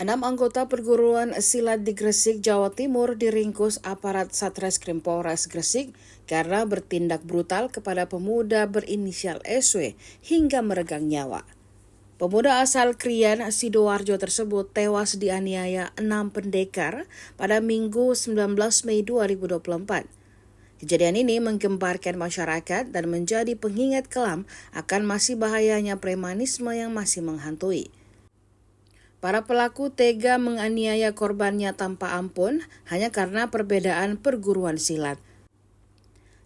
6 anggota perguruan silat di Gresik, Jawa Timur diringkus aparat Satreskrim Polres Gresik karena bertindak brutal kepada pemuda berinisial SW hingga meregang nyawa. Pemuda asal Krian, Sidoarjo tersebut tewas dianiaya 6 pendekar pada Minggu 19 Mei 2024. Kejadian ini menggemparkan masyarakat dan menjadi pengingat kelam akan masih bahayanya premanisme yang masih menghantui. Para pelaku tega menganiaya korbannya tanpa ampun hanya karena perbedaan perguruan silat.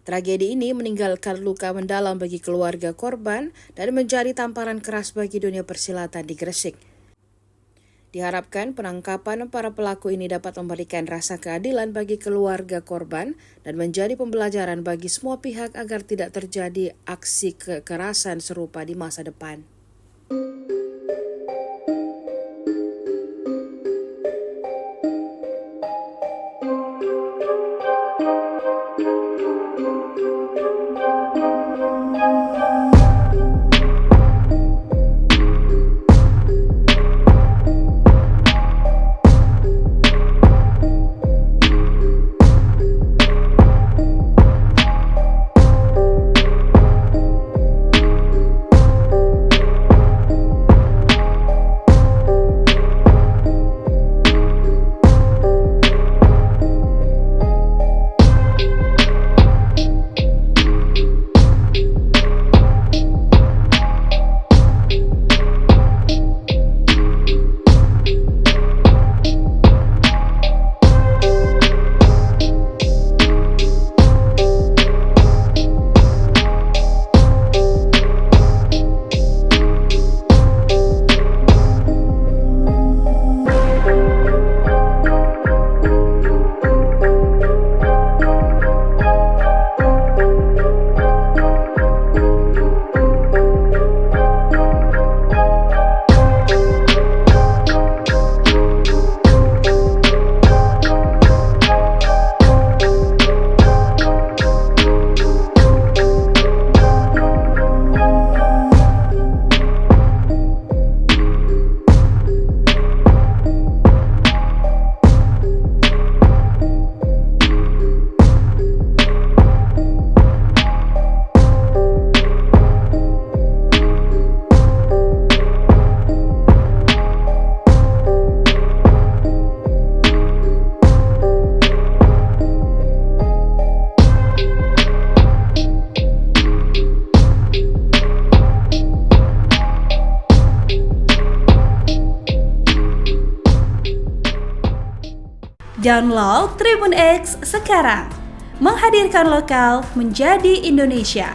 Tragedi ini meninggalkan luka mendalam bagi keluarga korban dan menjadi tamparan keras bagi dunia persilatan di Gresik. Diharapkan penangkapan para pelaku ini dapat memberikan rasa keadilan bagi keluarga korban dan menjadi pembelajaran bagi semua pihak agar tidak terjadi aksi kekerasan serupa di masa depan. Download Tribun X sekarang, menghadirkan lokal menjadi Indonesia.